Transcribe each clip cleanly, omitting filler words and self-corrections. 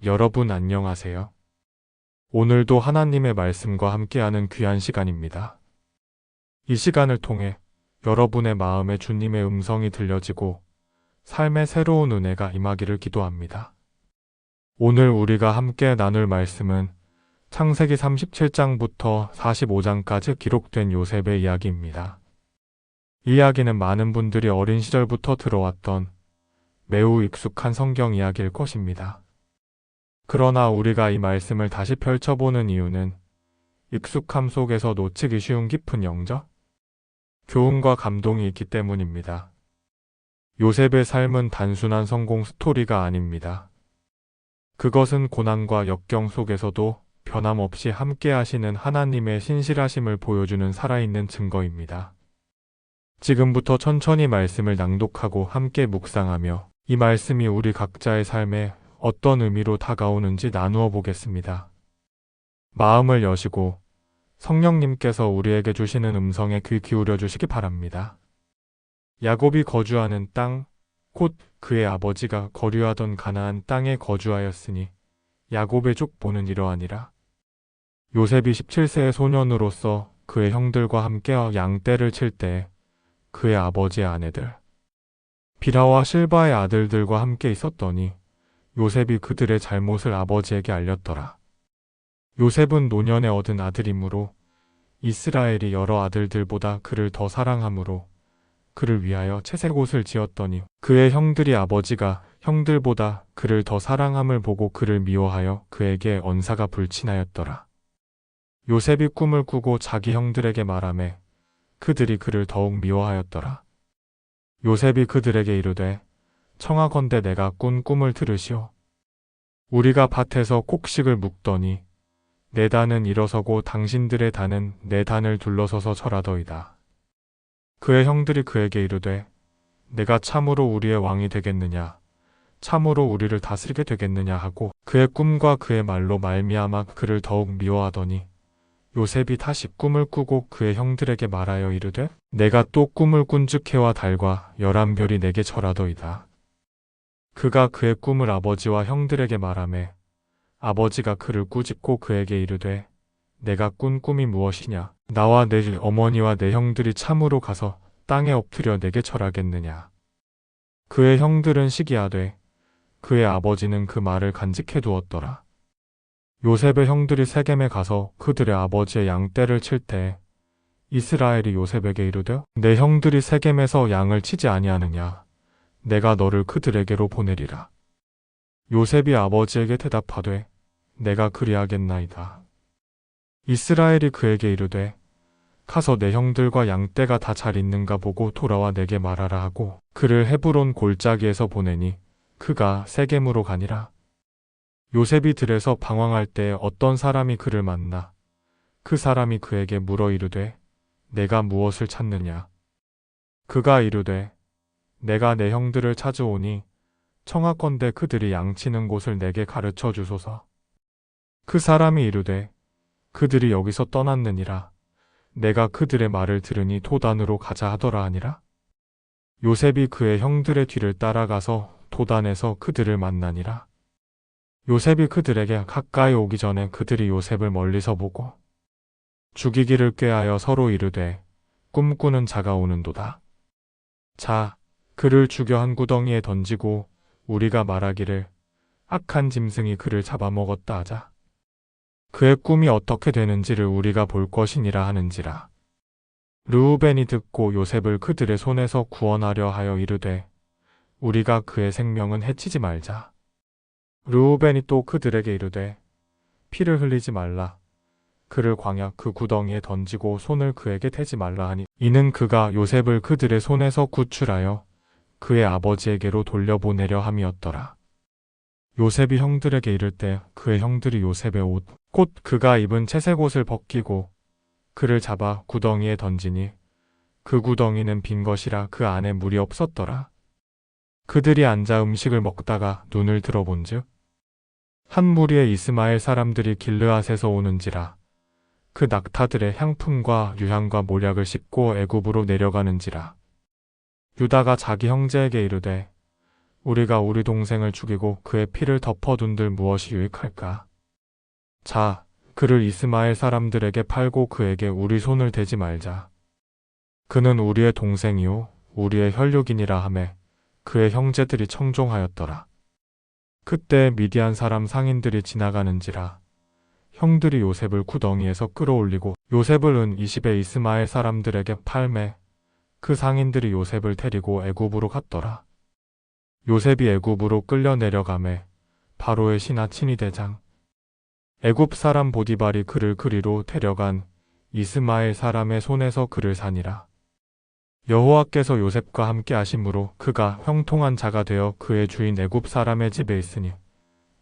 여러분 안녕하세요. 오늘도 하나님의 말씀과 함께하는 귀한 시간입니다. 이 시간을 통해 여러분의 마음에 주님의 음성이 들려지고 삶의 새로운 은혜가 임하기를 기도합니다. 오늘 우리가 함께 나눌 말씀은 창세기 37장부터 45장까지 기록된 요셉의 이야기입니다. 이 이야기는 많은 분들이 어린 시절부터 들어왔던 매우 익숙한 성경 이야기일 것입니다. 그러나 우리가 이 말씀을 다시 펼쳐보는 이유는 익숙함 속에서 놓치기 쉬운 깊은 영적, 교훈과 감동이 있기 때문입니다. 요셉의 삶은 단순한 성공 스토리가 아닙니다. 그것은 고난과 역경 속에서도 변함없이 함께 하시는 하나님의 신실하심을 보여주는 살아있는 증거입니다. 지금부터 천천히 말씀을 낭독하고 함께 묵상하며 이 말씀이 우리 각자의 삶에 어떤 의미로 다가오는지 나누어 보겠습니다. 마음을 여시고 성령님께서 우리에게 주시는 음성에 귀 기울여 주시기 바랍니다. 야곱이 거주하는 땅, 곧 그의 아버지가 거류하던 가나안 땅에 거주하였으니 야곱의 족보는 이러하니라. 요셉이 17세의 소년으로서 그의 형들과 함께 양떼를 칠 때 그의 아버지의 아내들 비라와 실바의 아들들과 함께 있었더니 요셉이 그들의 잘못을 아버지에게 알렸더라. 요셉은 노년에 얻은 아들이므로 이스라엘이 여러 아들들보다 그를 더 사랑하므로 그를 위하여 채색 옷을 지었더니 그의 형들이 아버지가 형들보다 그를 더 사랑함을 보고 그를 미워하여 그에게 언사가 불친하였더라. 요셉이 꿈을 꾸고 자기 형들에게 말하매 그들이 그를 더욱 미워하였더라. 요셉이 그들에게 이르되 청하건대 내가 꾼 꿈을 들으시오. 우리가 밭에서 곡식을 묵더니 내 단은 일어서고 당신들의 단은 내 단을 둘러서서 절하더이다. 그의 형들이 그에게 이르되 내가 참으로 우리의 왕이 되겠느냐, 참으로 우리를 다스리게 되겠느냐 하고 그의 꿈과 그의 말로 말미암아 그를 더욱 미워하더니 요셉이 다시 꿈을 꾸고 그의 형들에게 말하여 이르되 내가 또 꿈을 꾼즉 해와 달과 11별이 내게 절하더이다. 그가 그의 꿈을 아버지와 형들에게 말하매 아버지가 그를 꾸짖고 그에게 이르되 내가 꾼 꿈이 무엇이냐, 나와 내 어머니와 내 형들이 참으로 가서 땅에 엎드려 내게 절하겠느냐. 그의 형들은 시기하되 그의 아버지는 그 말을 간직해 두었더라. 요셉의 형들이 세겜에 가서 그들의 아버지의 양떼를 칠 때 이스라엘이 요셉에게 이르되 내 형들이 세겜에서 양을 치지 아니하느냐, 내가 너를 그들에게로 보내리라. 요셉이 아버지에게 대답하되 내가 그리하겠나이다. 이스라엘이 그에게 이르되 가서 내 형들과 양떼가 다 잘 있는가 보고 돌아와 내게 말하라 하고 그를 헤브론 골짜기에서 보내니 그가 세겜으로 가니라. 요셉이 들에서 방황할 때 어떤 사람이 그를 만나 그 사람이 그에게 물어 이르되 내가 무엇을 찾느냐. 그가 이르되 내가 내 형들을 찾아오니 청하건대 그들이 양치는 곳을 내게 가르쳐 주소서. 그 사람이 이르되 그들이 여기서 떠났느니라. 내가 그들의 말을 들으니 도단으로 가자 하더라 하니라. 요셉이 그의 형들의 뒤를 따라가서 도단에서 그들을 만나니라. 요셉이 그들에게 가까이 오기 전에 그들이 요셉을 멀리서 보고 죽이기를 꾀하여 서로 이르되 꿈꾸는 자가 오는도다. 자, 그를 죽여 한 구덩이에 던지고 우리가 말하기를 악한 짐승이 그를 잡아먹었다 하자. 그의 꿈이 어떻게 되는지를 우리가 볼 것이니라 하는지라. 르우벤이 듣고 요셉을 그들의 손에서 구원하려 하여 이르되 우리가 그의 생명은 해치지 말자. 르우벤이 또 그들에게 이르되 피를 흘리지 말라. 그를 광야 그 구덩이에 던지고 손을 그에게 대지 말라 하니 이는 그가 요셉을 그들의 손에서 구출하여 그의 아버지에게로 돌려보내려 함이었더라. 요셉이 형들에게 이를 때 그의 형들이 요셉의 옷, 곧 그가 입은 채색 옷을 벗기고 그를 잡아 구덩이에 던지니 그 구덩이는 빈 것이라 그 안에 물이 없었더라. 그들이 앉아 음식을 먹다가 눈을 들어본즉 한 무리의 이스마엘 사람들이 길르앗에서 오는지라. 그 낙타들의 향품과 유향과 몰약을 싣고 애굽으로 내려가는지라. 유다가 자기 형제에게 이르되 우리가 우리 동생을 죽이고 그의 피를 덮어둔들 무엇이 유익할까? 자, 그를 이스마엘 사람들에게 팔고 그에게 우리 손을 대지 말자. 그는 우리의 동생이요 우리의 혈육이니라 하매 그의 형제들이 청종하였더라. 그때 미디안 사람 상인들이 지나가는지라 형들이 요셉을 구덩이에서 끌어올리고 요셉을 은 20의 이스마엘 사람들에게 팔매 그 상인들이 요셉을 데리고 애굽으로 갔더라. 요셉이 애굽으로 끌려 내려가매 바로의 신하 친위대장 애굽 사람 보디발이 그를 그리로 데려간 이스마엘 사람의 손에서 그를 산이라. 여호와께서 요셉과 함께 하심으로 그가 형통한 자가 되어 그의 주인 애굽 사람의 집에 있으니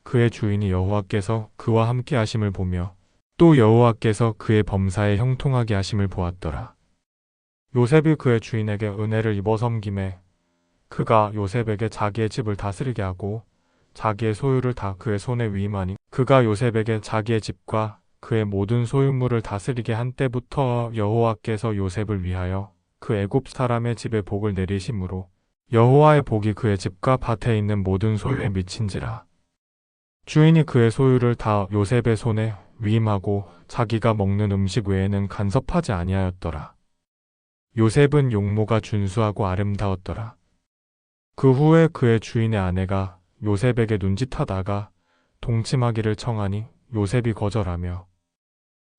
그의 주인이 여호와께서 그와 함께 하심을 보며 또 여호와께서 그의 범사에 형통하게 하심을 보았더라. 요셉이 그의 주인에게 은혜를 입어 섬김에 그가 요셉에게 자기의 집을 다스리게 하고 자기의 소유를 다 그의 손에 위임하니 그가 요셉에게 자기의 집과 그의 모든 소유물을 다스리게 한 때부터 여호와께서 요셉을 위하여 그 애굽 사람의 집에 복을 내리심으로 여호와의 복이 그의 집과 밭에 있는 모든 소유에 미친지라. 주인이 그의 소유를 다 요셉의 손에 위임하고 자기가 먹는 음식 외에는 간섭하지 아니하였더라. 요셉은 용모가 준수하고 아름다웠더라. 그 후에 그의 주인의 아내가 요셉에게 눈짓하다가 동침하기를 청하니 요셉이 거절하며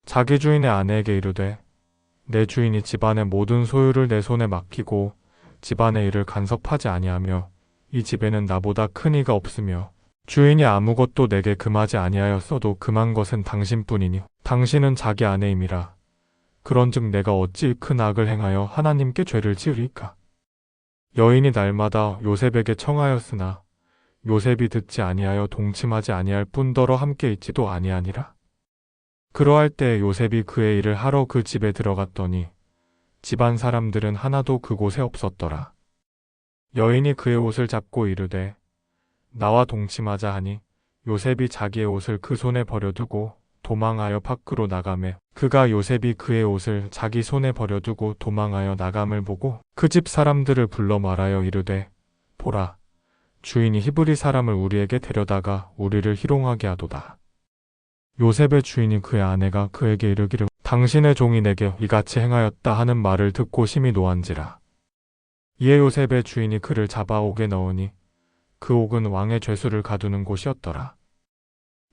자기 주인의 아내에게 이르되 내 주인이 집안의 모든 소유를 내 손에 맡기고 집안의 일을 간섭하지 아니하며 이 집에는 나보다 큰 이가 없으며 주인이 아무것도 내게 금하지 아니하였어도 금한 것은 당신뿐이니 당신은 자기 아내임이라. 그런즉 내가 어찌 큰 악을 행하여 하나님께 죄를 지으리까? 여인이 날마다 요셉에게 청하였으나 요셉이 듣지 아니하여 동침하지 아니할 뿐더러 함께 있지도 아니하니라. 그러할 때 요셉이 그의 일을 하러 그 집에 들어갔더니 집안 사람들은 하나도 그곳에 없었더라. 여인이 그의 옷을 잡고 이르되 나와 동침하자 하니 요셉이 자기의 옷을 그 손에 버려두고 도망하여 밖으로 나가매 그가 요셉이 그의 옷을 자기 손에 버려두고 도망하여 나감을 보고 그 집 사람들을 불러 말하여 이르되 보라 주인이 히브리 사람을 우리에게 데려다가 우리를 희롱하게 하도다. 요셉의 주인이 그의 아내가 그에게 이르기를 당신의 종이 내게 이같이 행하였다 하는 말을 듣고 심히 노한지라. 이에 요셉의 주인이 그를 잡아 옥에 넣으니 그 옥은 왕의 죄수를 가두는 곳이었더라.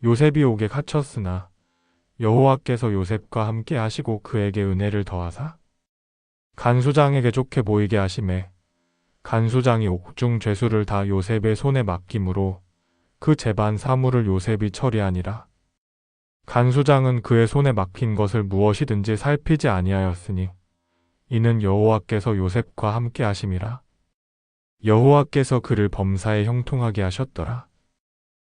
요셉이 옥에 갇혔으나 여호와께서 요셉과 함께 하시고 그에게 은혜를 더하사 간수장에게 좋게 보이게 하심에 간수장이 옥중 죄수를 다 요셉의 손에 맡김으로 그 재반 사물을 요셉이 처리하니라. 간수장은 그의 손에 맡긴 것을 무엇이든지 살피지 아니하였으니 이는 여호와께서 요셉과 함께 하심이라. 여호와께서 그를 범사에 형통하게 하셨더라.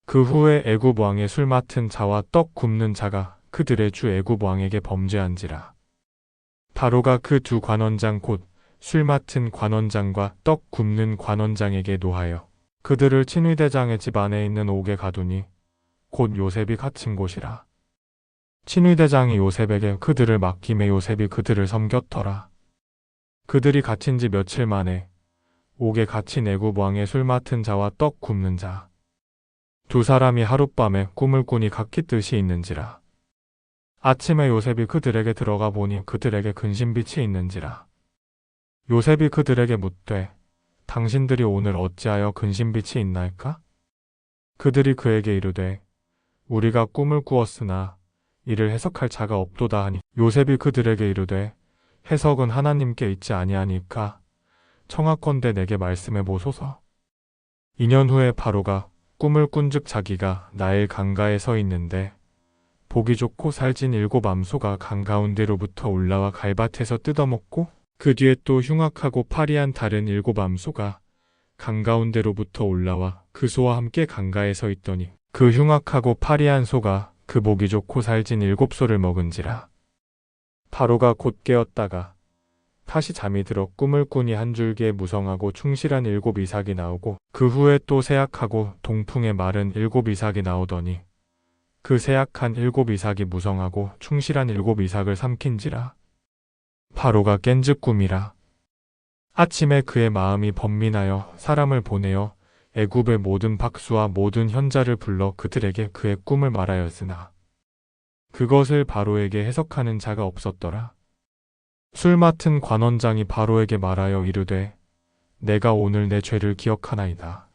그 후에 애굽 왕의 술 맡은 자와 떡 굽는 자가 그들의 주 애굽 왕에게 범죄한지라. 바로가 그 두 관원장 곧 술 맡은 관원장과 떡 굽는 관원장에게 노하여 그들을 친위대장의 집 안에 있는 옥에 가두니 곧 요셉이 갇힌 곳이라. 친위대장이 요셉에게 그들을 맡김에 요셉이 그들을 섬겼더라. 그들이 갇힌 지 며칠 만에 옥에 갇힌 애굽 왕의 술 맡은 자와 떡 굽는 자 두 사람이 하룻밤에 꿈을 꾸니 각기 뜻이 있는지라. 아침에 요셉이 그들에게 들어가 보니 그들에게 근심빛이 있는지라. 요셉이 그들에게 묻되 당신들이 오늘 어찌하여 근심빛이 있나이까? 그들이 그에게 이르되 우리가 꿈을 꾸었으나 이를 해석할 자가 없도다 하니 요셉이 그들에게 이르되 해석은 하나님께 있지 아니하니까 청하건대 내게 말씀해 보소서. 2년 후에 바로가 꿈을 꾼즉 자기가 나일 강가에 서 있는데 보기 좋고 살찐 7 암소가 강 가운데로부터 올라와 갈밭에서 뜯어먹고 그 뒤에 또 흉악하고 파리한 다른 7 암소가 강 가운데로부터 올라와 그 소와 함께 강가에 서 있더니 그 흉악하고 파리한 소가 그 보기 좋고 살찐 7 소를 먹은지라. 바로가 곧 깨었다가 다시 잠이 들어 꿈을 꾸니 한 줄기에 무성하고 충실한 7 이삭이 나오고 그 후에 또 세약하고 동풍에 마른 7 이삭이 나오더니 그 세약한 7 이삭이 무성하고 충실한 7 이삭을 삼킨지라. 바로가 깬즉 꿈이라. 아침에 그의 마음이 번민하여 사람을 보내어 애굽의 모든 박수와 모든 현자를 불러 그들에게 그의 꿈을 말하였으나 그것을 바로에게 해석하는 자가 없었더라. 술 맡은 관원장이 바로에게 말하여 이르되 내가 오늘 내 죄를 기억하나이다.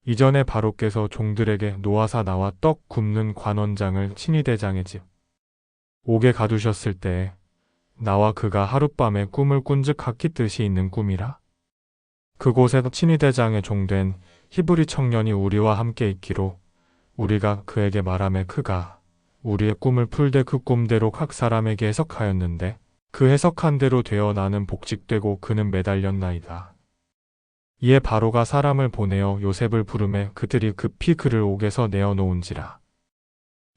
이전에 바로께서 종들에게 노아사 나와 떡 굽는 관원장을 친위대장의 집 옥에 가두셨을 때에 나와 그가 하룻밤에 꿈을 꾼즉 각기 뜻이 있는 꿈이라. 그곳에 친위대장의 종된 히브리 청년이 우리와 함께 있기로 우리가 그에게 말하매 그가 우리의 꿈을 풀되 그 꿈대로 각 사람에게 해석하였는데 그 해석한 대로 되어 나는 복직되고 그는 매달렸나이다. 이에 바로가 사람을 보내어 요셉을 부르매 그들이 급히 그를 옥에서 내어 놓은지라.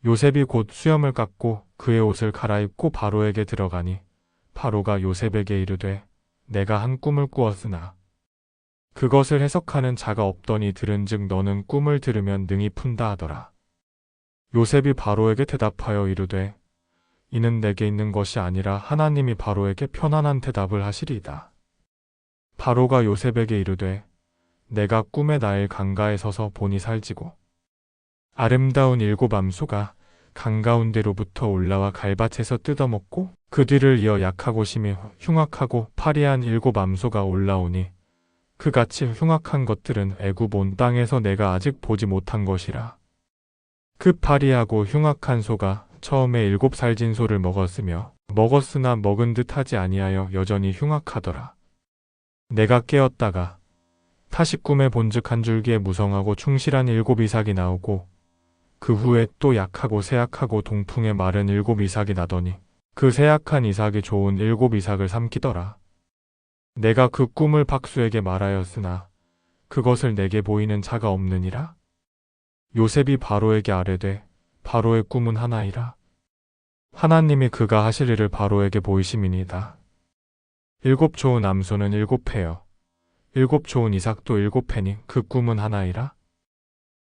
요셉이 곧 수염을 깎고 그의 옷을 갈아입고 바로에게 들어가니 바로가 요셉에게 이르되 내가 한 꿈을 꾸었으나 그것을 해석하는 자가 없더니 들은즉 너는 꿈을 들으면 능히 푼다 하더라. 요셉이 바로에게 대답하여 이르되 이는 내게 있는 것이 아니라 하나님이 바로에게 편안한 대답을 하시리이다. 바로가 요셉에게 이르되 내가 꿈에 나일 강가에 서서 보니 살지고 아름다운 7 암소가 강 가운데로부터 올라와 갈밭에서 뜯어먹고 그 뒤를 이어 약하고 심히 흉악하고 파리한 7 암소가 올라오니 그같이 흉악한 것들은 애굽 온 땅에서 내가 아직 보지 못한 것이라. 그 파리하고 흉악한 소가 처음에 7살진 소를 먹었으며 먹었으나 먹은 듯 하지 아니하여 여전히 흉악하더라. 내가 깨었다가 다시 꿈에 본즉 한 줄기에 무성하고 충실한 7 이삭이 나오고 그 후에 또 약하고 세약하고 동풍에 마른 7 이삭이 나더니 그 세약한 이삭이 좋은 7 이삭을 삼키더라. 내가 그 꿈을 박수에게 말하였으나 그것을 내게 보이는 자가 없느니라. 요셉이 바로에게 아뢰되 바로의 꿈은 하나이라. 하나님이 그가 하실 일을 바로에게 보이심이니이다. 7 좋은 암소는 7회여 7 좋은 이삭도 7회니 그 꿈은 하나이라.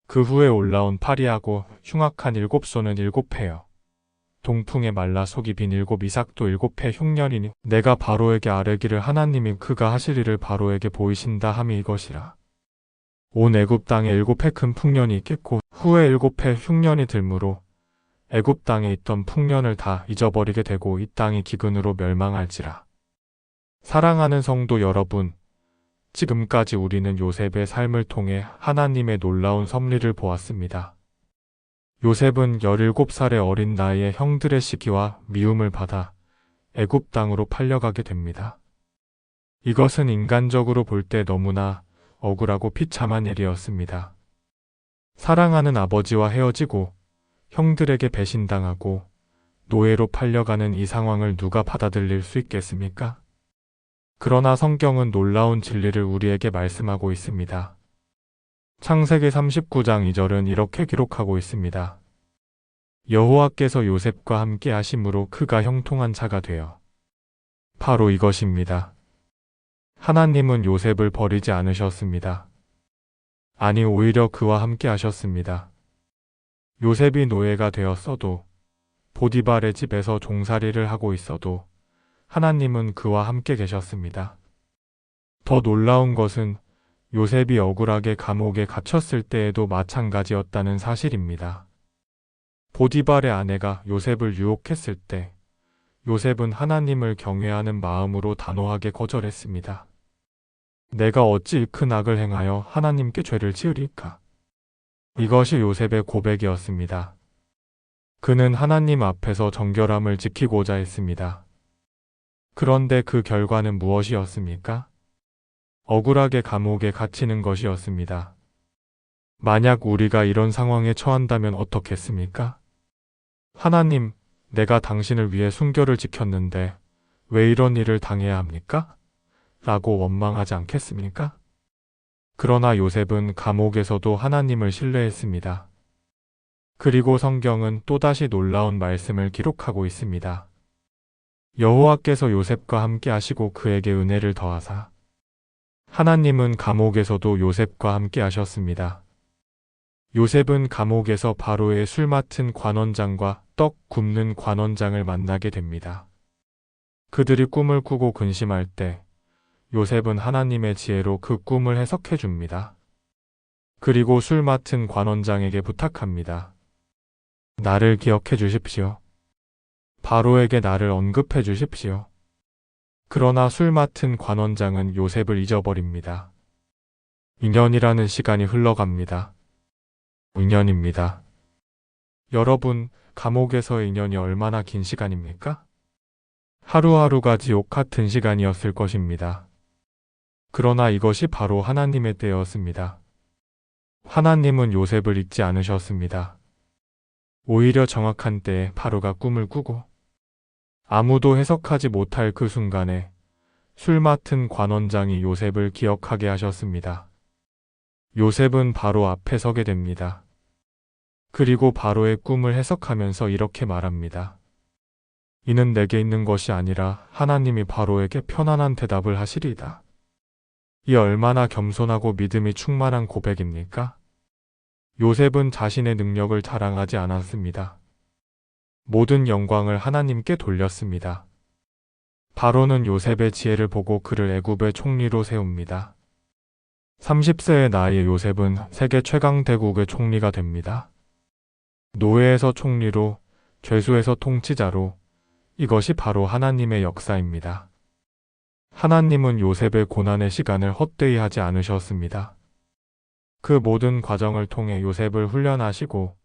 그 후에 올라온 파리하고 흉악한 7소는 7회여 동풍에 말라 속이 빈 7 이삭도 7회 흉년이니 내가 바로에게 아뢰기를 하나님이 그가 하실 일을 바로에게 보이신다 함이 이것이라. 온 애굽 땅에 7회 큰 풍년이 있겠고 후에 7회 흉년이 들므로 애굽 땅에 있던 풍년을 다 잊어버리게 되고 이 땅이 기근으로 멸망할지라. 사랑하는 성도 여러분, 지금까지 우리는 요셉의 삶을 통해 하나님의 놀라운 섭리를 보았습니다. 요셉은 17살의 어린 나이에 형들의 시기와 미움을 받아 애굽 땅으로 팔려가게 됩니다. 이것은 인간적으로 볼 때 너무나 억울하고 비참한 일이었습니다. 사랑하는 아버지와 헤어지고 형들에게 배신당하고 노예로 팔려가는 이 상황을 누가 받아들일 수 있겠습니까? 그러나 성경은 놀라운 진리를 우리에게 말씀하고 있습니다. 창세기 39장 2절은 이렇게 기록하고 있습니다. 여호와께서 요셉과 함께 하심으로 그가 형통한 자가 되어. 바로 이것입니다. 하나님은 요셉을 버리지 않으셨습니다. 아니 오히려 그와 함께 하셨습니다. 요셉이 노예가 되었어도 보디발의 집에서 종살이를 하고 있어도 하나님은 그와 함께 계셨습니다. 더 놀라운 것은 요셉이 억울하게 감옥에 갇혔을 때에도 마찬가지였다는 사실입니다. 보디발의 아내가 요셉을 유혹했을 때 요셉은 하나님을 경외하는 마음으로 단호하게 거절했습니다. 내가 어찌 큰 악을 행하여 하나님께 죄를 지으리까? 이것이 요셉의 고백이었습니다. 그는 하나님 앞에서 정결함을 지키고자 했습니다. 그런데 그 결과는 무엇이었습니까? 억울하게 감옥에 갇히는 것이었습니다. 만약 우리가 이런 상황에 처한다면 어떻겠습니까? 하나님, 내가 당신을 위해 순결을 지켰는데 왜 이런 일을 당해야 합니까? 라고 원망하지 않겠습니까? 그러나 요셉은 감옥에서도 하나님을 신뢰했습니다. 그리고 성경은 또다시 놀라운 말씀을 기록하고 있습니다. 여호와께서 요셉과 함께 하시고 그에게 은혜를 더하사. 하나님은 감옥에서도 요셉과 함께 하셨습니다. 요셉은 감옥에서 바로의 술 맡은 관원장과 떡 굽는 관원장을 만나게 됩니다. 그들이 꿈을 꾸고 근심할 때 요셉은 하나님의 지혜로 그 꿈을 해석해 줍니다. 그리고 술 맡은 관원장에게 부탁합니다. 나를 기억해 주십시오. 바로에게 나를 언급해 주십시오. 그러나 술 맡은 관원장은 요셉을 잊어버립니다. 2년이라는 시간이 흘러갑니다. 2년입니다. 여러분, 감옥에서의 2년이 얼마나 긴 시간입니까? 하루하루가 지옥 같은 시간이었을 것입니다. 그러나 이것이 바로 하나님의 때였습니다. 하나님은 요셉을 잊지 않으셨습니다. 오히려 정확한 때에 바로가 꿈을 꾸고 아무도 해석하지 못할 그 순간에 술 맡은 관원장이 요셉을 기억하게 하셨습니다. 요셉은 바로 앞에 서게 됩니다. 그리고 바로의 꿈을 해석하면서 이렇게 말합니다. 이는 내게 있는 것이 아니라 하나님이 바로에게 편안한 대답을 하시리이다. 이 얼마나 겸손하고 믿음이 충만한 고백입니까? 요셉은 자신의 능력을 자랑하지 않았습니다. 모든 영광을 하나님께 돌렸습니다. 바로는 요셉의 지혜를 보고 그를 애굽의 총리로 세웁니다. 30세의 나이에 요셉은 세계 최강 대국의 총리가 됩니다. 노예에서 총리로, 죄수에서 통치자로, 이것이 바로 하나님의 역사입니다. 하나님은 요셉의 고난의 시간을 헛되이 하지 않으셨습니다. 그 모든 과정을 통해 요셉을 훈련하시고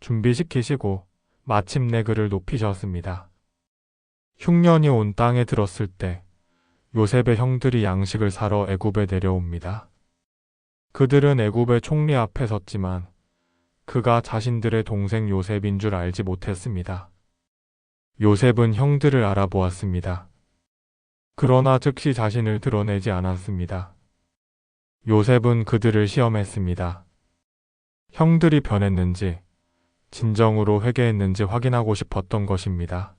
준비시키시고 마침내 그를 높이셨습니다. 흉년이 온 땅에 들었을 때 요셉의 형들이 양식을 사러 애굽에 내려옵니다. 그들은 애굽의 총리 앞에 섰지만 그가 자신들의 동생 요셉인 줄 알지 못했습니다. 요셉은 형들을 알아보았습니다. 그러나 즉시 자신을 드러내지 않았습니다. 요셉은 그들을 시험했습니다. 형들이 변했는지, 진정으로 회개했는지 확인하고 싶었던 것입니다.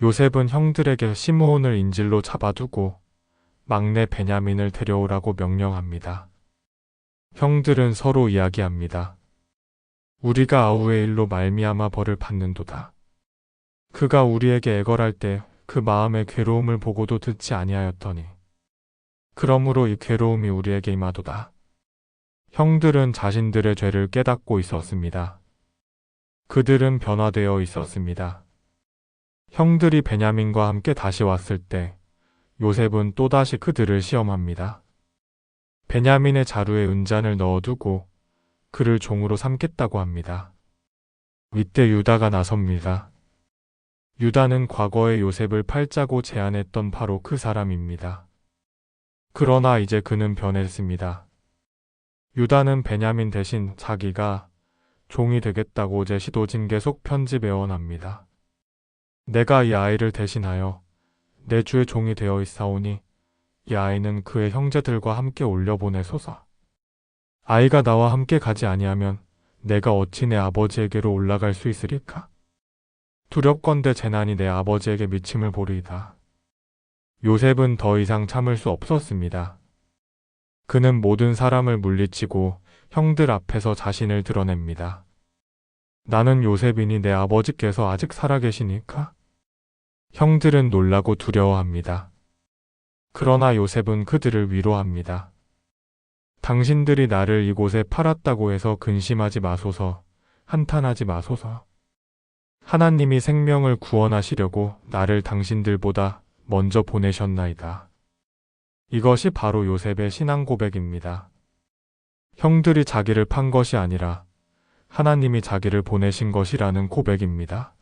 요셉은 형들에게 시므온을 인질로 잡아두고 막내 베냐민을 데려오라고 명령합니다. 형들은 서로 이야기합니다. 우리가 아우의 일로 말미암아 벌을 받는도다. 그가 우리에게 애걸할 때 그 마음의 괴로움을 보고도 듣지 아니하였더니 그러므로 이 괴로움이 우리에게 임하도다. 형들은 자신들의 죄를 깨닫고 있었습니다. 그들은 변화되어 있었습니다. 형들이 베냐민과 함께 다시 왔을 때 요셉은 또다시 그들을 시험합니다. 베냐민의 자루에 은잔을 넣어두고 그를 종으로 삼겠다고 합니다. 이때 유다가 나섭니다. 유다는 과거에 요셉을 팔자고 제안했던 바로 그 사람입니다. 그러나 이제 그는 변했습니다. 유다는 베냐민 대신 자기가 종이 되겠다고 제시도 계속 편집에 원합니다. 내가 이 아이를 대신하여 내 주의 종이 되어 있사오니 이 아이는 그의 형제들과 함께 올려보내소서. 아이가 나와 함께 가지 아니하면 내가 어찌 내 아버지에게로 올라갈 수 있으리까? 두렵건대 재난이 내 아버지에게 미침을 보리이다. 요셉은 더 이상 참을 수 없었습니다. 그는 모든 사람을 물리치고 형들 앞에서 자신을 드러냅니다. 나는 요셉이니 내 아버지께서 아직 살아계시니까? 형들은 놀라고 두려워합니다. 그러나 요셉은 그들을 위로합니다. 당신들이 나를 이곳에 팔았다고 해서 근심하지 마소서, 한탄하지 마소서. 하나님이 생명을 구원하시려고 나를 당신들보다 먼저 보내셨나이다. 이것이 바로 요셉의 신앙 고백입니다. 형들이 자기를 판 것이 아니라 하나님이 자기를 보내신 것이라는 고백입니다.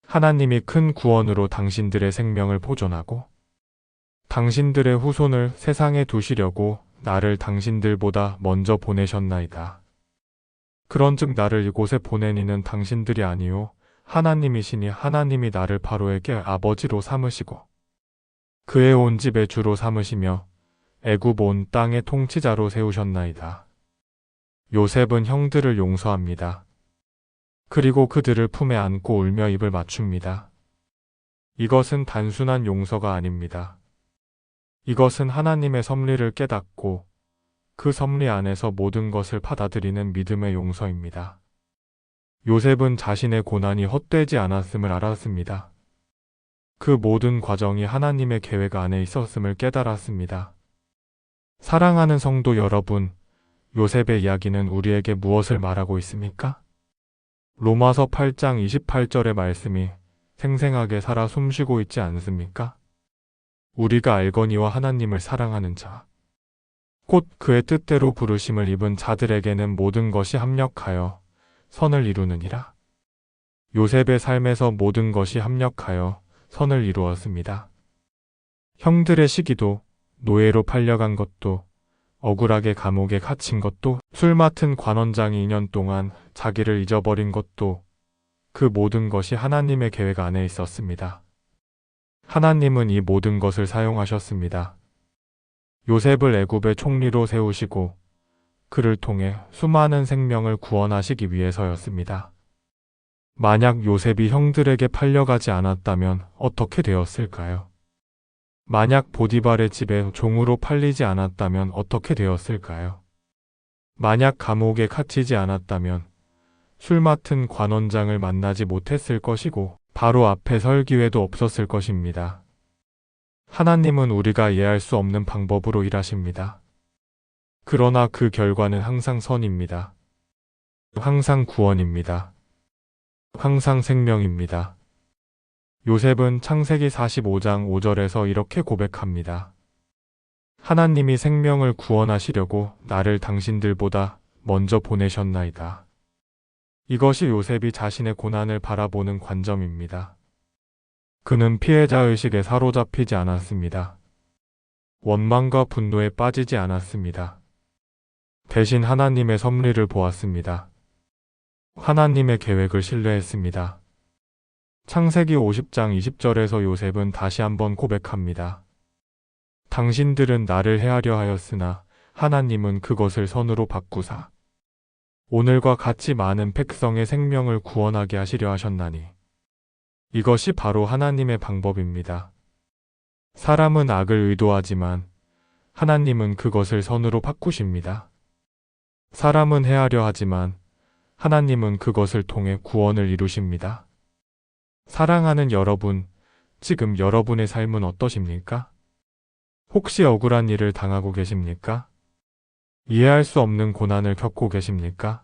하나님이 큰 구원으로 당신들의 생명을 보존하고 당신들의 후손을 세상에 두시려고 나를 당신들보다 먼저 보내셨나이다. 그런즉 나를 이곳에 보낸 이는 당신들이 아니요 하나님이시니 하나님이 나를 바로에게 아버지로 삼으시고 그의 온 집의 주로 삼으시며 애굽 온 땅의 통치자로 세우셨나이다. 요셉은 형들을 용서합니다. 그리고 그들을 품에 안고 울며 입을 맞춥니다. 이것은 단순한 용서가 아닙니다. 이것은 하나님의 섭리를 깨닫고 그 섭리 안에서 모든 것을 받아들이는 믿음의 용서입니다. 요셉은 자신의 고난이 헛되지 않았음을 알았습니다. 그 모든 과정이 하나님의 계획 안에 있었음을 깨달았습니다. 사랑하는 성도 여러분, 요셉의 이야기는 우리에게 무엇을 말하고 있습니까? 로마서 8장 28절의 말씀이 생생하게 살아 숨쉬고 있지 않습니까? 우리가 알거니와 하나님을 사랑하는 자, 곧 그의 뜻대로 부르심을 입은 자들에게는 모든 것이 합력하여 선을 이루느니라. 요셉의 삶에서 모든 것이 합력하여 선을 이루었습니다. 형들의 시기도, 노예로 팔려간 것도, 억울하게 감옥에 갇힌 것도, 술 맡은 관원장이 2년 동안 자기를 잊어버린 것도, 그 모든 것이 하나님의 계획 안에 있었습니다. 하나님은 이 모든 것을 사용하셨습니다. 요셉을 애굽의 총리로 세우시고 그를 통해 수많은 생명을 구원하시기 위해서였습니다. 만약 요셉이 형들에게 팔려가지 않았다면 어떻게 되었을까요? 만약 보디발의 집에 종으로 팔리지 않았다면 어떻게 되었을까요? 만약 감옥에 갇히지 않았다면 술 맡은 관원장을 만나지 못했을 것이고 바로 앞에 설 기회도 없었을 것입니다. 하나님은 우리가 이해할 수 없는 방법으로 일하십니다. 그러나 그 결과는 항상 선입니다. 항상 구원입니다. 항상 생명입니다. 요셉은 창세기 45장 5절에서 이렇게 고백합니다. 하나님이 생명을 구원하시려고 나를 당신들보다 먼저 보내셨나이다. 이것이 요셉이 자신의 고난을 바라보는 관점입니다. 그는 피해자의식에 사로잡히지 않았습니다. 원망과 분노에 빠지지 않았습니다. 대신 하나님의 섭리를 보았습니다. 하나님의 계획을 신뢰했습니다. 창세기 50장 20절에서 요셉은 다시 한번 고백합니다. 당신들은 나를 해하려 하였으나 하나님은 그것을 선으로 바꾸사 오늘과 같이 많은 백성의 생명을 구원하게 하시려 하셨나니 이것이 바로 하나님의 방법입니다. 사람은 악을 의도하지만 하나님은 그것을 선으로 바꾸십니다. 사람은 해하려 하지만 하나님은 그것을 통해 구원을 이루십니다. 사랑하는 여러분, 지금 여러분의 삶은 어떠십니까? 혹시 억울한 일을 당하고 계십니까? 이해할 수 없는 고난을 겪고 계십니까?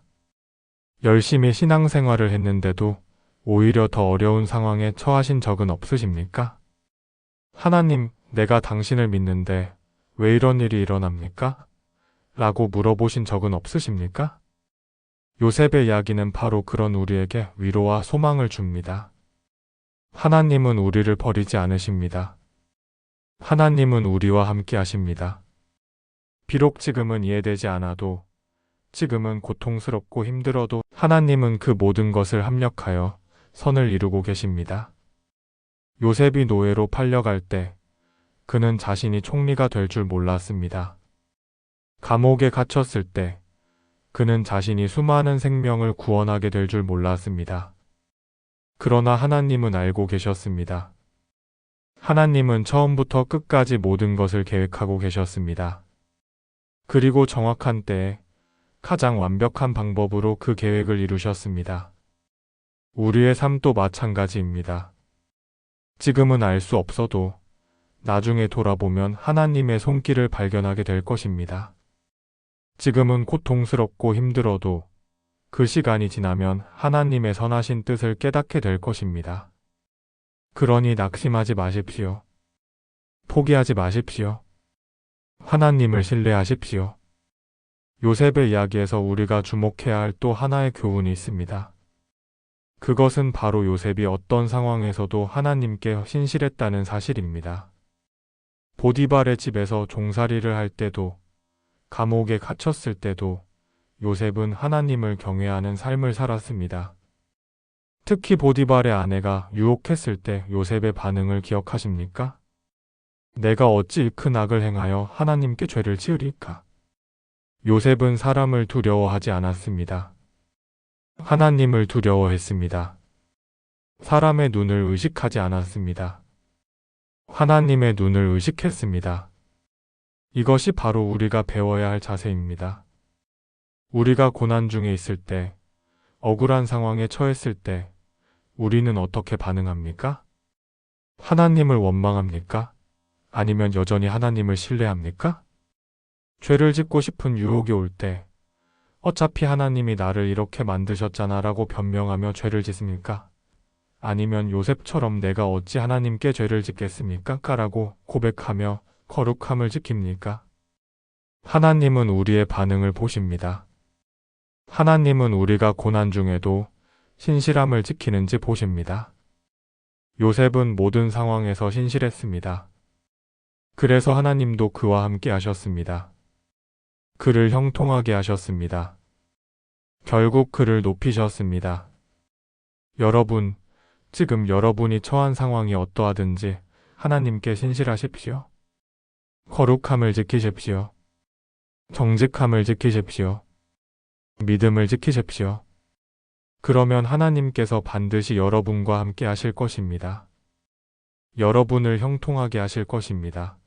열심히 신앙생활을 했는데도 오히려 더 어려운 상황에 처하신 적은 없으십니까? 하나님, 내가 당신을 믿는데 왜 이런 일이 일어납니까? 라고 물어보신 적은 없으십니까? 요셉의 이야기는 바로 그런 우리에게 위로와 소망을 줍니다. 하나님은 우리를 버리지 않으십니다. 하나님은 우리와 함께 하십니다. 비록 지금은 이해되지 않아도, 지금은 고통스럽고 힘들어도 하나님은 그 모든 것을 합력하여 선을 이루고 계십니다. 요셉이 노예로 팔려갈 때 그는 자신이 총리가 될 줄 몰랐습니다. 감옥에 갇혔을 때 그는 자신이 수많은 생명을 구원하게 될 줄 몰랐습니다. 그러나 하나님은 알고 계셨습니다. 하나님은 처음부터 끝까지 모든 것을 계획하고 계셨습니다. 그리고 정확한 때에 가장 완벽한 방법으로 그 계획을 이루셨습니다. 우리의 삶도 마찬가지입니다. 지금은 알 수 없어도 나중에 돌아보면 하나님의 손길을 발견하게 될 것입니다. 지금은 고통스럽고 힘들어도 그 시간이 지나면 하나님의 선하신 뜻을 깨닫게 될 것입니다. 그러니 낙심하지 마십시오. 포기하지 마십시오. 하나님을 신뢰하십시오. 요셉의 이야기에서 우리가 주목해야 할 또 하나의 교훈이 있습니다. 그것은 바로 요셉이 어떤 상황에서도 하나님께 신실했다는 사실입니다. 보디발의 집에서 종살이를 할 때도, 감옥에 갇혔을 때도 요셉은 하나님을 경외하는 삶을 살았습니다. 특히 보디발의 아내가 유혹했을 때 요셉의 반응을 기억하십니까? 내가 어찌 큰 악을 행하여 하나님께 죄를 지으리까? 요셉은 사람을 두려워하지 않았습니다. 하나님을 두려워했습니다. 사람의 눈을 의식하지 않았습니다. 하나님의 눈을 의식했습니다. 이것이 바로 우리가 배워야 할 자세입니다. 우리가 고난 중에 있을 때, 억울한 상황에 처했을 때 우리는 어떻게 반응합니까? 하나님을 원망합니까? 아니면 여전히 하나님을 신뢰합니까? 죄를 짓고 싶은 유혹이 올 때 어차피 하나님이 나를 이렇게 만드셨잖아 라고 변명하며 죄를 짓습니까? 아니면 요셉처럼 내가 어찌 하나님께 죄를 짓겠습니까? 라고 고백하며 거룩함을 지킵니까? 하나님은 우리의 반응을 보십니다. 하나님은 우리가 고난 중에도 신실함을 지키는지 보십니다. 요셉은 모든 상황에서 신실했습니다. 그래서 하나님도 그와 함께 하셨습니다. 그를 형통하게 하셨습니다. 결국 그를 높이셨습니다. 여러분, 지금 여러분이 처한 상황이 어떠하든지 하나님께 신실하십시오. 거룩함을 지키십시오. 정직함을 지키십시오. 믿음을 지키십시오. 그러면 하나님께서 반드시 여러분과 함께 하실 것입니다. 여러분을 형통하게 하실 것입니다.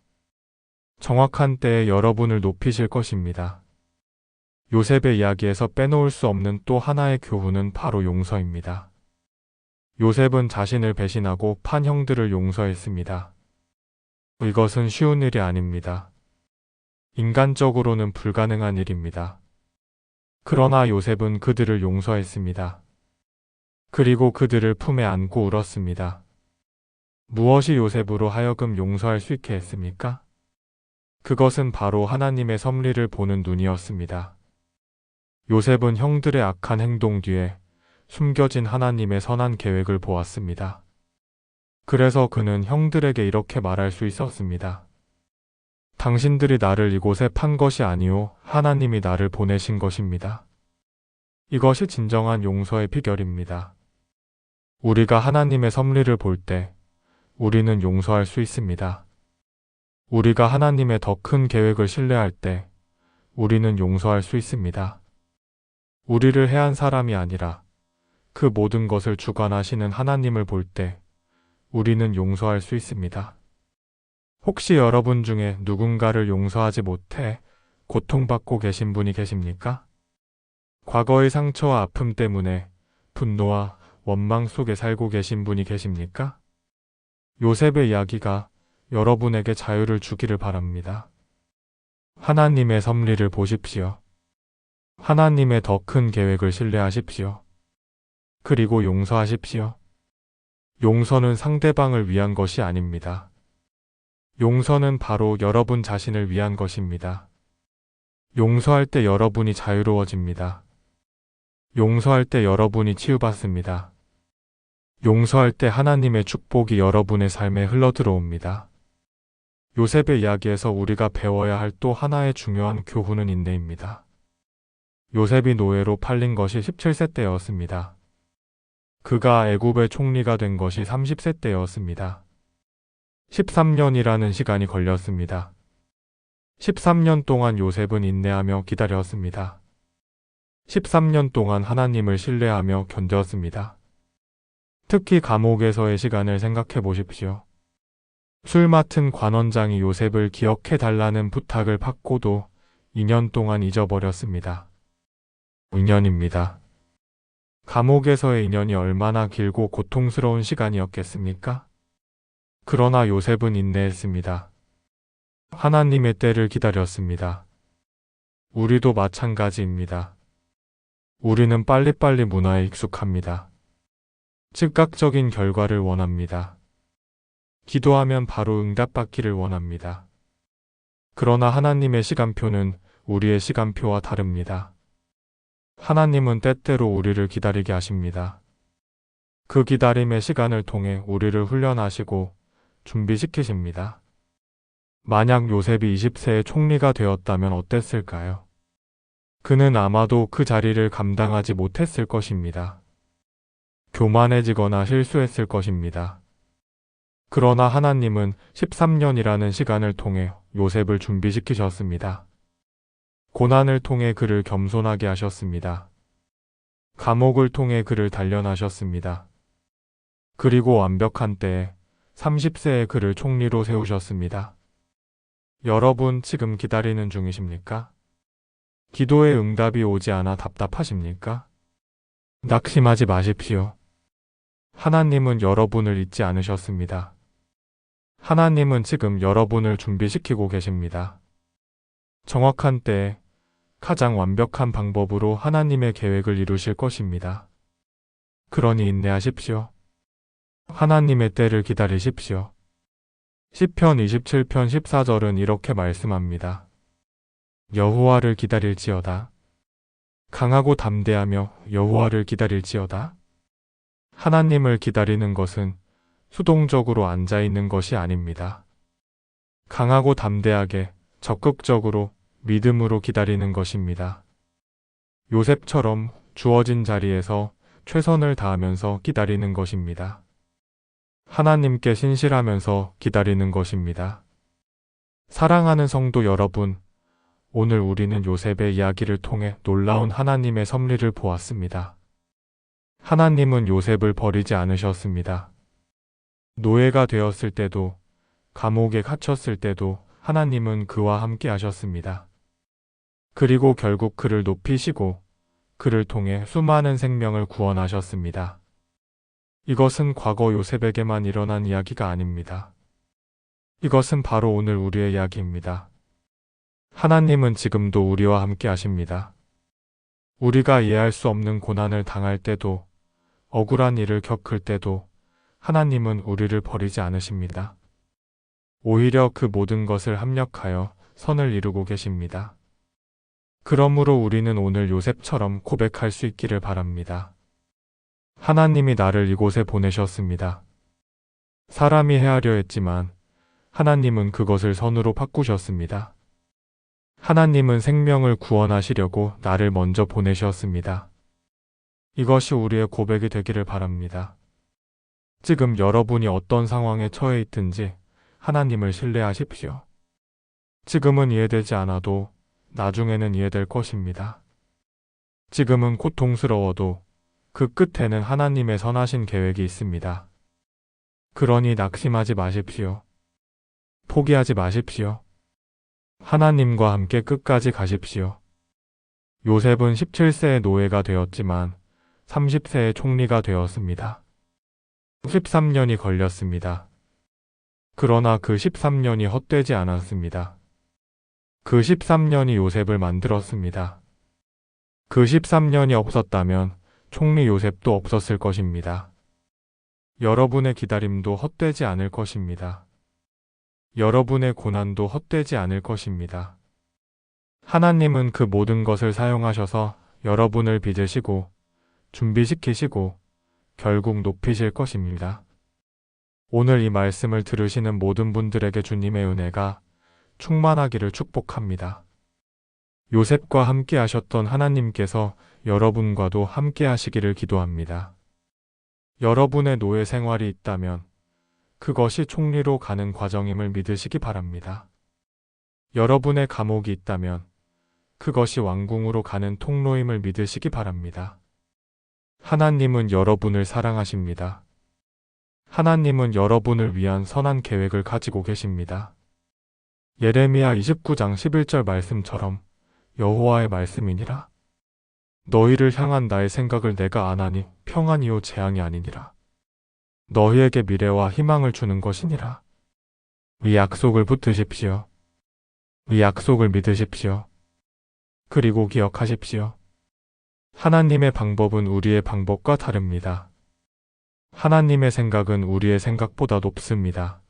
정확한 때에 여러분을 높이실 것입니다. 요셉의 이야기에서 빼놓을 수 없는 또 하나의 교훈은 바로 용서입니다. 요셉은 자신을 배신하고 판 형들을 용서했습니다. 이것은 쉬운 일이 아닙니다. 인간적으로는 불가능한 일입니다. 그러나 요셉은 그들을 용서했습니다. 그리고 그들을 품에 안고 울었습니다. 무엇이 요셉으로 하여금 용서할 수 있게 했습니까? 그것은 바로 하나님의 섭리를 보는 눈이었습니다. 요셉은 형들의 악한 행동 뒤에 숨겨진 하나님의 선한 계획을 보았습니다. 그래서 그는 형들에게 이렇게 말할 수 있었습니다. 당신들이 나를 이곳에 판 것이 아니오 하나님이 나를 보내신 것입니다. 이것이 진정한 용서의 비결입니다. 우리가 하나님의 섭리를 볼 때 우리는 용서할 수 있습니다. 우리가 하나님의 더 큰 계획을 신뢰할 때 우리는 용서할 수 있습니다. 우리를 해한 사람이 아니라 그 모든 것을 주관하시는 하나님을 볼 때 우리는 용서할 수 있습니다. 혹시 여러분 중에 누군가를 용서하지 못해 고통받고 계신 분이 계십니까? 과거의 상처와 아픔 때문에 분노와 원망 속에 살고 계신 분이 계십니까? 요셉의 이야기가 여러분에게 자유를 주기를 바랍니다. 하나님의 섭리를 보십시오. 하나님의 더 큰 계획을 신뢰하십시오. 그리고 용서하십시오. 용서는 상대방을 위한 것이 아닙니다. 용서는 바로 여러분 자신을 위한 것입니다. 용서할 때 여러분이 자유로워집니다. 용서할 때 여러분이 치유받습니다. 용서할 때 하나님의 축복이 여러분의 삶에 흘러들어옵니다. 요셉의 이야기에서 우리가 배워야 할 또 하나의 중요한 교훈은 인내입니다. 요셉이 노예로 팔린 것이 17세 때였습니다. 그가 애굽의 총리가 된 것이 30세 때였습니다. 13년이라는 시간이 걸렸습니다. 13년 동안 요셉은 인내하며 기다렸습니다. 13년 동안 하나님을 신뢰하며 견뎠습니다. 특히 감옥에서의 시간을 생각해 보십시오. 술 맡은 관원장이 요셉을 기억해 달라는 부탁을 받고도 2년 동안 잊어버렸습니다. 2년입니다. 감옥에서의 2년이 얼마나 길고 고통스러운 시간이었겠습니까? 그러나 요셉은 인내했습니다. 하나님의 때를 기다렸습니다. 우리도 마찬가지입니다. 우리는 빨리빨리 문화에 익숙합니다. 즉각적인 결과를 원합니다. 기도하면 바로 응답받기를 원합니다. 그러나 하나님의 시간표는 우리의 시간표와 다릅니다. 하나님은 때때로 우리를 기다리게 하십니다. 그 기다림의 시간을 통해 우리를 훈련하시고 준비시키십니다. 만약 요셉이 20세의 총리가 되었다면 어땠을까요? 그는 아마도 그 자리를 감당하지 못했을 것입니다. 교만해지거나 실수했을 것입니다. 그러나 하나님은 13년이라는 시간을 통해 요셉을 준비시키셨습니다. 고난을 통해 그를 겸손하게 하셨습니다. 감옥을 통해 그를 단련하셨습니다. 그리고 완벽한 때에 30세에 그를 총리로 세우셨습니다. 여러분 지금 기다리는 중이십니까? 기도의 응답이 오지 않아 답답하십니까? 낙심하지 마십시오. 하나님은 여러분을 잊지 않으셨습니다. 하나님은 지금 여러분을 준비시키고 계십니다. 정확한 때에 가장 완벽한 방법으로 하나님의 계획을 이루실 것입니다. 그러니 인내하십시오. 하나님의 때를 기다리십시오. 시편 27편 14절은 이렇게 말씀합니다. 여호와를 기다릴지어다. 강하고 담대하며 여호와를 기다릴지어다. 하나님을 기다리는 것은 수동적으로 앉아 있는 것이 아닙니다. 강하고 담대하게 적극적으로 믿음으로 기다리는 것입니다. 요셉처럼 주어진 자리에서 최선을 다하면서 기다리는 것입니다. 하나님께 신실하면서 기다리는 것입니다. 사랑하는 성도 여러분, 오늘 우리는 요셉의 이야기를 통해 놀라운 하나님의 섭리를 보았습니다. 하나님은 요셉을 버리지 않으셨습니다. 노예가 되었을 때도, 감옥에 갇혔을 때도 하나님은 그와 함께 하셨습니다. 그리고 결국 그를 높이시고 그를 통해 수많은 생명을 구원하셨습니다. 이것은 과거 요셉에게만 일어난 이야기가 아닙니다. 이것은 바로 오늘 우리의 이야기입니다. 하나님은 지금도 우리와 함께 하십니다. 우리가 이해할 수 없는 고난을 당할 때도, 억울한 일을 겪을 때도 하나님은 우리를 버리지 않으십니다. 오히려 그 모든 것을 합력하여 선을 이루고 계십니다. 그러므로 우리는 오늘 요셉처럼 고백할 수 있기를 바랍니다. 하나님이 나를 이곳에 보내셨습니다. 사람이 해하려 했지만 하나님은 그것을 선으로 바꾸셨습니다. 하나님은 생명을 구원하시려고 나를 먼저 보내셨습니다. 이것이 우리의 고백이 되기를 바랍니다. 지금 여러분이 어떤 상황에 처해 있든지 하나님을 신뢰하십시오. 지금은 이해되지 않아도 나중에는 이해될 것입니다. 지금은 고통스러워도 그 끝에는 하나님의 선하신 계획이 있습니다. 그러니 낙심하지 마십시오. 포기하지 마십시오. 하나님과 함께 끝까지 가십시오. 요셉은 17세의 노예가 되었지만 30세의 총리가 되었습니다. 13년이 걸렸습니다. 그러나 그 13년이 헛되지 않았습니다. 그 13년이 요셉을 만들었습니다. 그 13년이 없었다면 총리 요셉도 없었을 것입니다. 여러분의 기다림도 헛되지 않을 것입니다. 여러분의 고난도 헛되지 않을 것입니다. 하나님은 그 모든 것을 사용하셔서 여러분을 빚으시고 준비시키시고 결국 높이실 것입니다. 오늘 이 말씀을 들으시는 모든 분들에게 주님의 은혜가 충만하기를 축복합니다. 요셉과 함께 하셨던 하나님께서 여러분과도 함께 하시기를 기도합니다. 여러분의 노예 생활이 있다면 그것이 총리로 가는 과정임을 믿으시기 바랍니다. 여러분의 감옥이 있다면 그것이 왕궁으로 가는 통로임을 믿으시기 바랍니다. 하나님은 여러분을 사랑하십니다. 하나님은 여러분을 위한 선한 계획을 가지고 계십니다. 예레미야 29장 11절 말씀처럼 여호와의 말씀이니라. 너희를 향한 나의 생각을 내가 아나니 평안이요 재앙이 아니니라. 너희에게 미래와 희망을 주는 것이니라. 이 약속을 붙드십시오. 이 약속을 믿으십시오. 그리고 기억하십시오. 하나님의 방법은 우리의 방법과 다릅니다. 하나님의 생각은 우리의 생각보다 높습니다.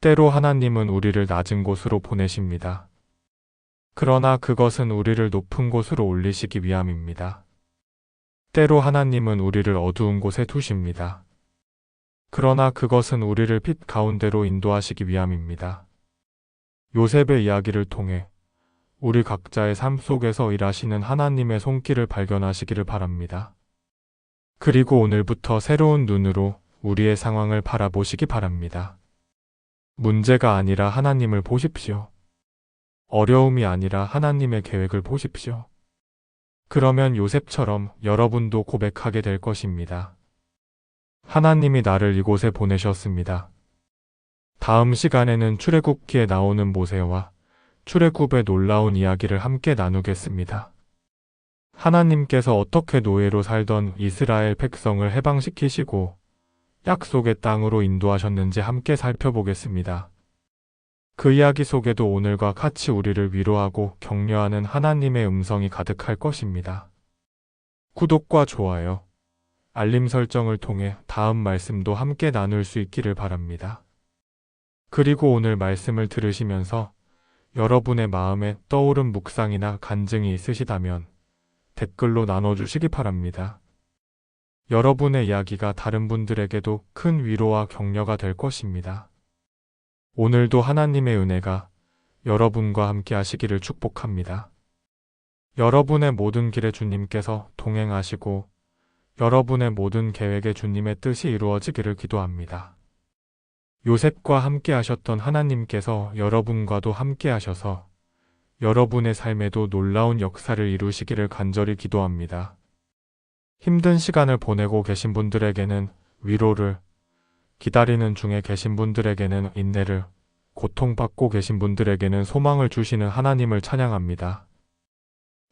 때로 하나님은 우리를 낮은 곳으로 보내십니다. 그러나 그것은 우리를 높은 곳으로 올리시기 위함입니다. 때로 하나님은 우리를 어두운 곳에 두십니다. 그러나 그것은 우리를 빛 가운데로 인도하시기 위함입니다. 요셉의 이야기를 통해 우리 각자의 삶 속에서 일하시는 하나님의 손길을 발견하시기를 바랍니다. 그리고 오늘부터 새로운 눈으로 우리의 상황을 바라보시기 바랍니다. 문제가 아니라 하나님을 보십시오. 어려움이 아니라 하나님의 계획을 보십시오. 그러면 요셉처럼 여러분도 고백하게 될 것입니다. 하나님이 나를 이곳에 보내셨습니다. 다음 시간에는 출애굽기에 나오는 모세와 출애굽의 놀라운 이야기를 함께 나누겠습니다. 하나님께서 어떻게 노예로 살던 이스라엘 백성을 해방시키시고 약속의 땅으로 인도하셨는지 함께 살펴보겠습니다. 그 이야기 속에도 오늘과 같이 우리를 위로하고 격려하는 하나님의 음성이 가득할 것입니다. 구독과 좋아요, 알림 설정을 통해 다음 말씀도 함께 나눌 수 있기를 바랍니다. 그리고 오늘 말씀을 들으시면서 여러분의 마음에 떠오른 묵상이나 간증이 있으시다면 댓글로 나눠주시기 바랍니다. 여러분의 이야기가 다른 분들에게도 큰 위로와 격려가 될 것입니다. 오늘도 하나님의 은혜가 여러분과 함께 하시기를 축복합니다. 여러분의 모든 길에 주님께서 동행하시고 여러분의 모든 계획에 주님의 뜻이 이루어지기를 기도합니다. 요셉과 함께 하셨던 하나님께서 여러분과도 함께 하셔서 여러분의 삶에도 놀라운 역사를 이루시기를 간절히 기도합니다. 힘든 시간을 보내고 계신 분들에게는 위로를, 기다리는 중에 계신 분들에게는 인내를, 고통받고 계신 분들에게는 소망을 주시는 하나님을 찬양합니다.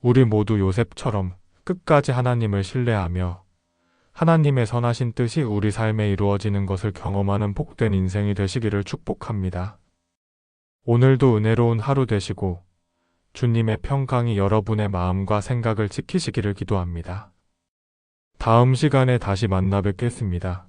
우리 모두 요셉처럼 끝까지 하나님을 신뢰하며 하나님의 선하신 뜻이 우리 삶에 이루어지는 것을 경험하는 복된 인생이 되시기를 축복합니다. 오늘도 은혜로운 하루 되시고 주님의 평강이 여러분의 마음과 생각을 지키시기를 기도합니다. 다음 시간에 다시 만나 뵙겠습니다.